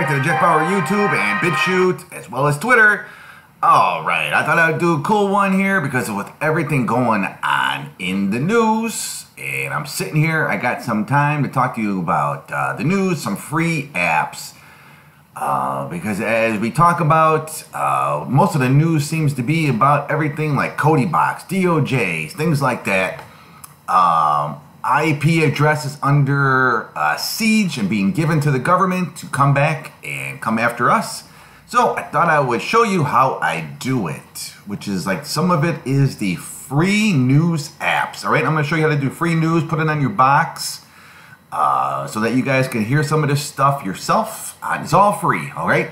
back to the Jack Bauer YouTube and BitChute, as well as Twitter. Alright, I thought I'd do a cool one here because with everything going on in the news, and I'm sitting here, I got some time to talk to you about the news, some free apps. Because as we talk about, most of the news seems to be about everything like Cody Box, DOJs, things like that. IP addresses under siege and being given to the government to come back and come after us. So I thought I would show you how I do it, which is like some of it is the free news apps. All right, I'm going to show you how to do free news, put it on your box so that you guys can hear some of this stuff yourself. It's all free, all right?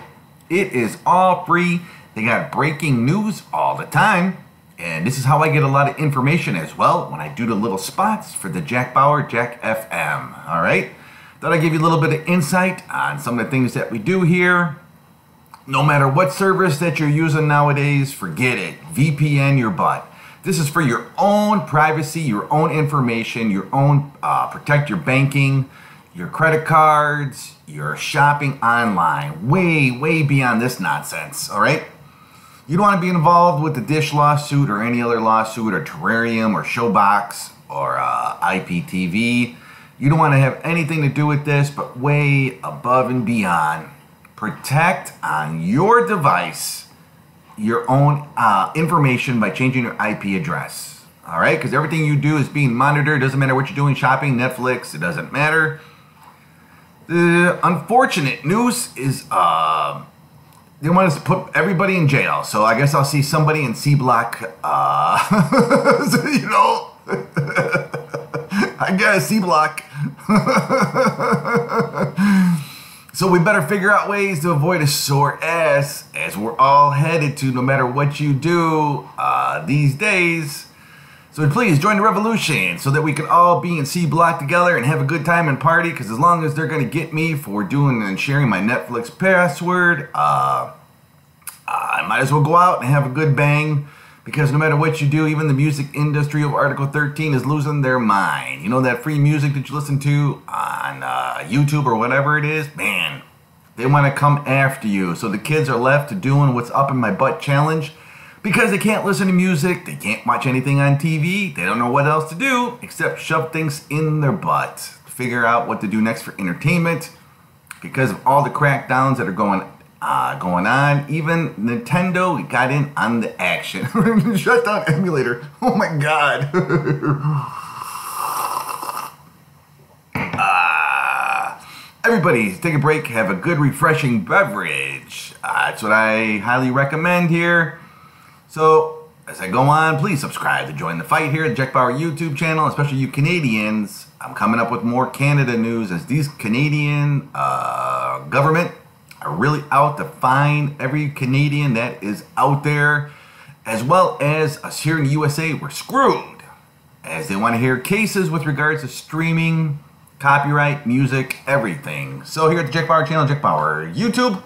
It is all free. They got breaking news all the time. And this is how I get a lot of information as well when I do the little spots for the Jack Bauer, Jack FM, all right? Thought I'd give you a little bit of insight on some of the things that we do here. No matter what service that you're using nowadays, forget it. VPN your butt. This is for your own privacy, your own information, your own, protect your banking, your credit cards, your shopping online. Way beyond this nonsense, all right? You don't want to be involved with the Dish lawsuit or any other lawsuit or Terrarium or Showbox or IPTV. You don't want to have anything to do with this, but way above and beyond. Protect on your device your own information by changing your IP address. All right? Because everything you do is being monitored. It doesn't matter what you're doing, shopping, Netflix, it doesn't matter. The unfortunate news is they want us to put everybody in jail. So I guess I'll see somebody in C Block, you know, I guess C Block. So we better figure out ways to avoid a sore ass as we're all headed to no matter what you do these days. So please join the revolution so that we can all be in C Block together and have a good time and party. Because as long as they're going to get me for doing and sharing my Netflix password, I might as well go out and have a good bang. Because no matter what you do, even the music industry of Article 13 is losing their mind. You know that free music that you listen to on YouTube or whatever it is? Man, they want to come after you. So the kids are left to doing what's up in my butt challenge. Because they can't listen to music, they can't watch anything on TV, they don't know what else to do except shove things in their butt to figure out what to do next for entertainment. Because of all the crackdowns that are going on, even Nintendo got in on the action. Shut down emulator. Oh my god. Everybody, take a break, have a good refreshing beverage. That's what I highly recommend here. So, as I go on, please subscribe to join the fight here at the Jack Bauer YouTube channel, especially you Canadians. I'm coming up with more Canada news as these Canadian government are really out to find every Canadian that is out there, as well as us here in the USA. We're screwed, as they want to hear cases with regards to streaming, copyright, music, everything. So here at the Jack Bauer channel, Jack Bauer YouTube,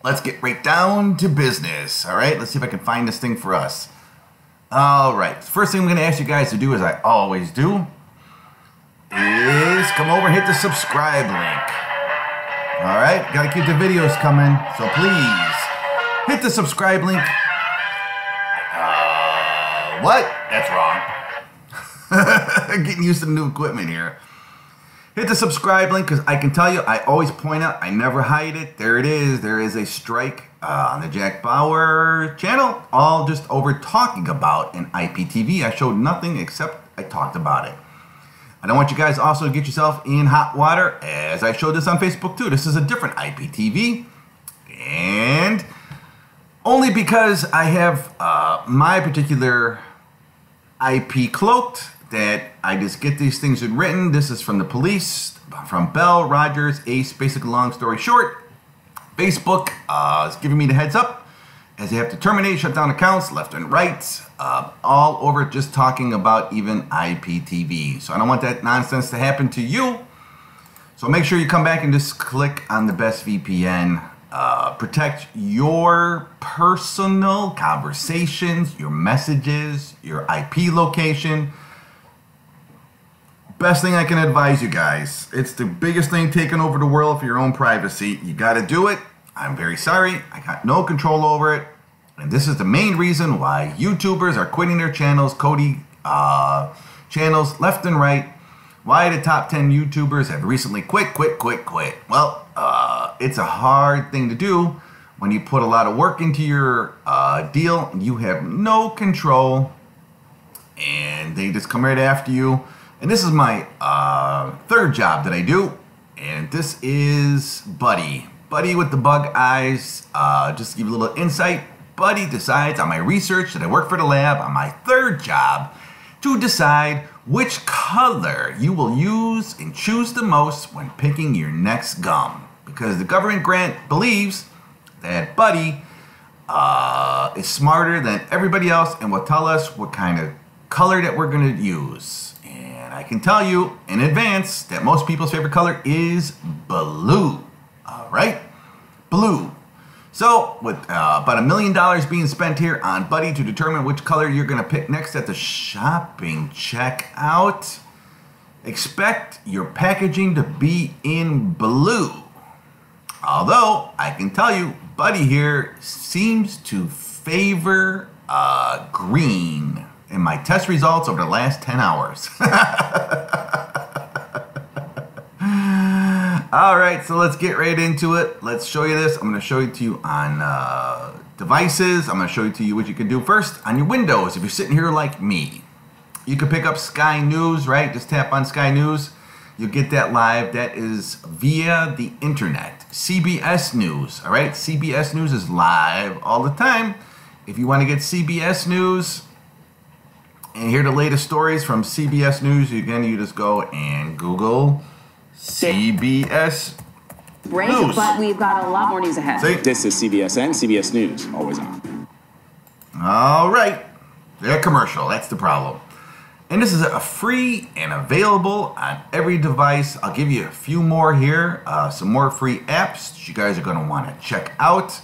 let's get right down to business. All right, let's see if I can find this thing for us. All right, first thing I'm going to ask you guys to do, as I always do, is come over and hit the subscribe link. All right, got to keep the videos coming, so please hit the subscribe link. What? That's wrong. Getting used to the new equipment here. Hit the subscribe link because I can tell you, I always point out, I never hide it. There it is. There is a strike on the Jack Bauer channel, all just over talking about an IPTV. I showed nothing except I talked about it. I don't want you guys also to get yourself in hot water, as I showed this on Facebook too. This is a different IPTV, and only because I have my particular IP cloaked that I just get these things written. This is from the police, from Bell, Rogers, Ace. Basically, long story short, Facebook is giving me the heads up as they have to terminate, shut down accounts left and right, all over just talking about even IPTV. So I don't want that nonsense to happen to you. So make sure you come back and just click on the best VPN. Protect your personal conversations, your messages, your IP location. best thing I can advise you guys. It's the biggest thing taking over the world for your own privacy. You got to do it. I'm very sorry. I got no control over it. And this is the main reason why YouTubers are quitting their channels, Cody channels left and right. Why the top 10 YouTubers have recently quit. Well, it's a hard thing to do when you put a lot of work into your deal and you have no control and they just come right after you. And this is my third job that I do. And this is Buddy. Buddy with the bug eyes. Just to give you a little insight. Buddy decides on my research that I work for the lab on my third job to decide which color you will use and choose the most when picking your next gum. Because the government grant believes that Buddy is smarter than everybody else and will tell us what kind of color that we're going to use. And I can tell you in advance that most people's favorite color is blue. All right? Blue. So, with about $1 million being spent here on Buddy to determine which color you're going to pick next at the shopping checkout, expect your packaging to be in blue. Although, I can tell you, Buddy here seems to favor green in my test results over the last 10 hours. All right, so let's get right into it. Let's show you this. I'm going to show it to you on devices. I'm going to show it to you what you can do first on your Windows. If you're sitting here like me, you can pick up Sky News, right? Just tap on Sky News. You'll get that live. That is via the internet. CBS News, all right? CBS News is live all the time. If you want to get CBS News and hear the latest stories from CBS News, again, you just go and Google CBS News. But we've got a lot more news ahead. See? This is CBS and CBS News, always on. All right. They're commercial. That's the problem. And this is a free and available on every device. I'll give you a few more here. Some more free apps that you guys are going to want to check out.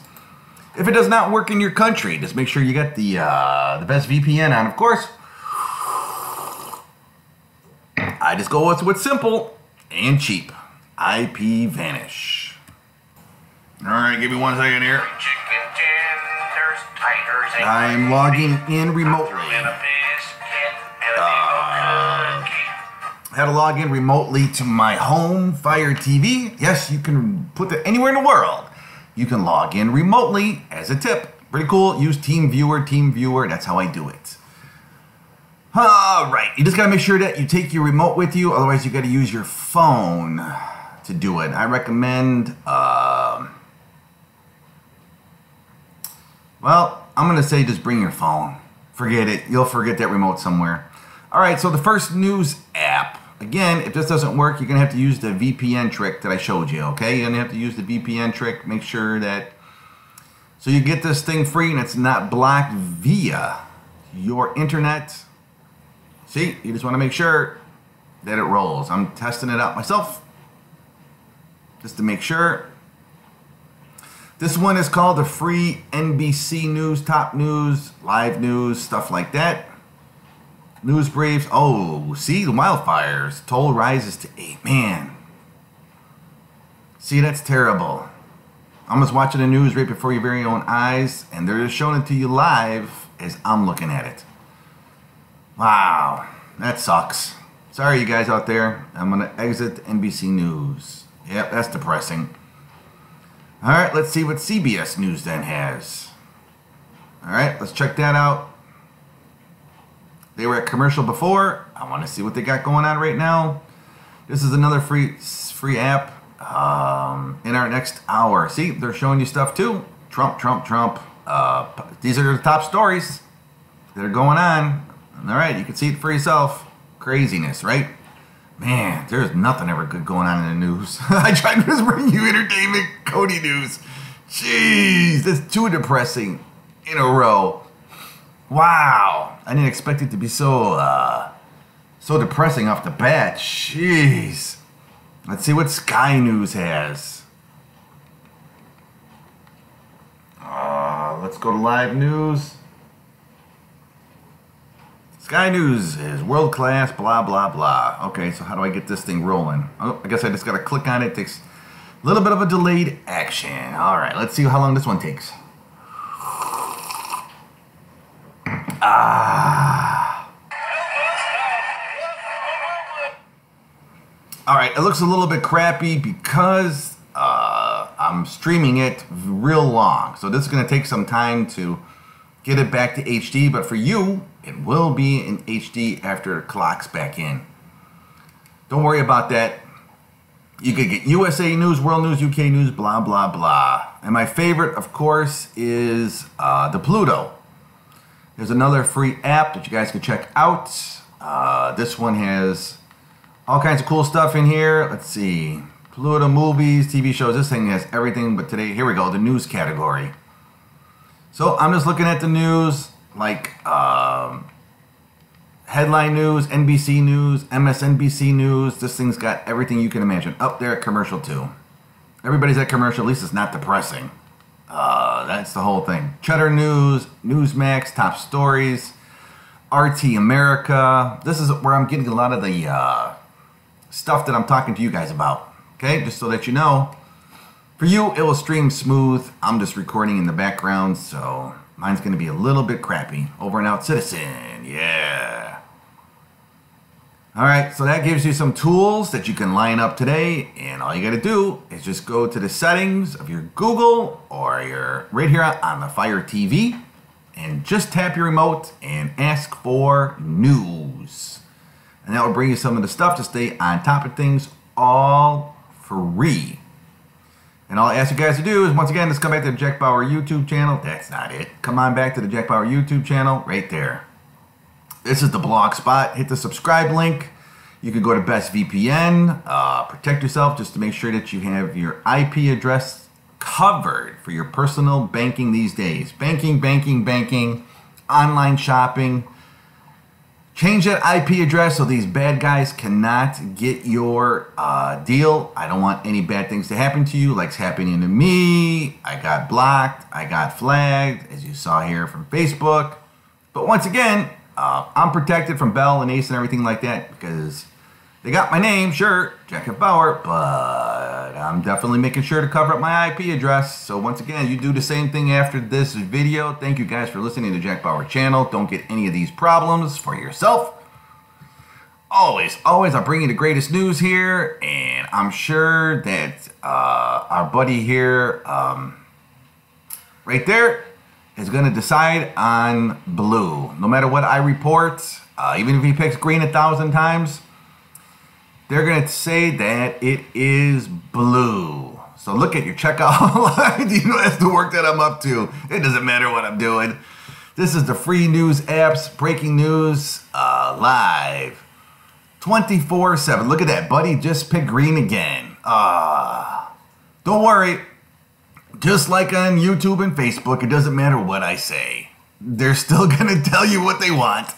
If it does not work in your country, just make sure you got the best VPN on, of course. I just go with what's simple and cheap. IP Vanish. All right, give me 1 second here. I'm logging in remotely. How to log in remotely to my home Fire TV. Yes, you can put that anywhere in the world. You can log in remotely as a tip. Pretty cool. Use TeamViewer. That's how I do it. All right, you just gotta make sure that you take your remote with you. Otherwise, you gotta use your phone to do it. I recommend, well, I'm gonna say just bring your phone. Forget it. You'll forget that remote somewhere. All right, so the first news app. Again, if this doesn't work, you're gonna have to use the VPN trick that I showed you, okay? You're gonna have to use the VPN trick. Make sure that, so you get this thing free and it's not blocked via your internet. See, you just want to make sure that it rolls. I'm testing it out myself just to make sure. This one is called the free NBC News, Top News, Live News, stuff like that. News briefs. Oh, see, the wildfires. Toll rises to 8. Man. See, that's terrible. I'm just watching the news right before your very own eyes, and they're just showing it to you live as I'm looking at it. Wow, that sucks. Sorry, you guys out there. I'm going to exit NBC News. Yep, that's depressing. All right, let's see what CBS News then has. All right, let's check that out. They were at commercial before. I want to see what they got going on right now. This is another free app in our next hour. See, they're showing you stuff too. Trump. These are the top stories that are going on. All right, you can see it for yourself. Craziness, right? Man, there's nothing ever good going on in the news. I tried to just bring you entertainment, Cody News. Jeez, that's too depressing in a row. Wow, I didn't expect it to be so depressing off the bat. Jeez. Let's see what Sky News has. Let's go to live news. Sky News is world class, blah, blah, blah. Okay, so how do I get this thing rolling? Oh, I guess I just got to click on it. It takes a little bit of a delayed action. All right, let's see how long this one takes. All right, it looks a little bit crappy because I'm streaming it real long. So this is going to take some time to get it back to HD, but for you, it will be in HD after it clocks back in. Don't worry about that. You could get USA News, World News, UK News, blah, blah, blah. And my favorite, of course, is the Pluto. There's another free app that you guys can check out. This one has all kinds of cool stuff in here. Let's see. Pluto movies, TV shows. This thing has everything, but today, here we go, the news category. So I'm just looking at the news, like headline news, NBC News, MSNBC News. This thing's got everything you can imagine. Up there at commercial too. Everybody's at commercial, at least it's not depressing. That's the whole thing. Cheddar News, Newsmax, Top Stories, RT America. This is where I'm getting a lot of the stuff that I'm talking to you guys about. Okay, just so that you know. For you, it will stream smooth. I'm just recording in the background, so mine's going to be a little bit crappy. Over and out, Citizen. Yeah. All right, so that gives you some tools that you can line up today, and all you got to do is just go to the settings of your Google or your right here on the Fire TV, and just tap your remote and ask for news. And that will bring you some of the stuff to stay on top of things, all free. And all I ask you guys to do is, once again, just come back to the Jack Bauer YouTube channel. That's not it. Come on back to the Jack Bauer YouTube channel right there. This is the blog spot. Hit the subscribe link. You can go to Best VPN. Protect yourself just to make sure that you have your IP address covered for your personal banking these days. Banking, banking, banking, online shopping. Change that IP address so these bad guys cannot get your deal. I don't want any bad things to happen to you like's happening to me. I got blocked. I got flagged, as you saw here from Facebook. But once again, I'm protected from Bell and Ace and everything like that because they got my name, sure, Jack F. Bauer, but I'm definitely making sure to cover up my IP address. So once again, you do the same thing after this video. Thank you guys for listening to Jack Bauer channel. Don't get any of these problems for yourself. Always, I'll bring you the greatest news here, and I'm sure that our buddy here, right there, is going to decide on blue. No matter what I report, even if he picks green 1,000 times, they're going to say that it is blue. So look at your checkout line. You know, that's the work that I'm up to. It doesn't matter what I'm doing. This is the free news apps, breaking news, live. 24/7. Look at that, buddy. Just picked green again. Don't worry. Just like on YouTube and Facebook, it doesn't matter what I say. They're still going to tell you what they want.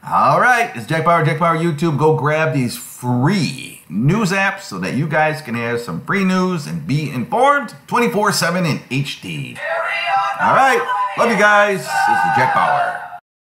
All right. It's Jack Bauer YouTube. Go grab these free news apps so that you guys can have some free news and be informed 24/7 in HD. All right. Love you guys. This is Jack Bauer.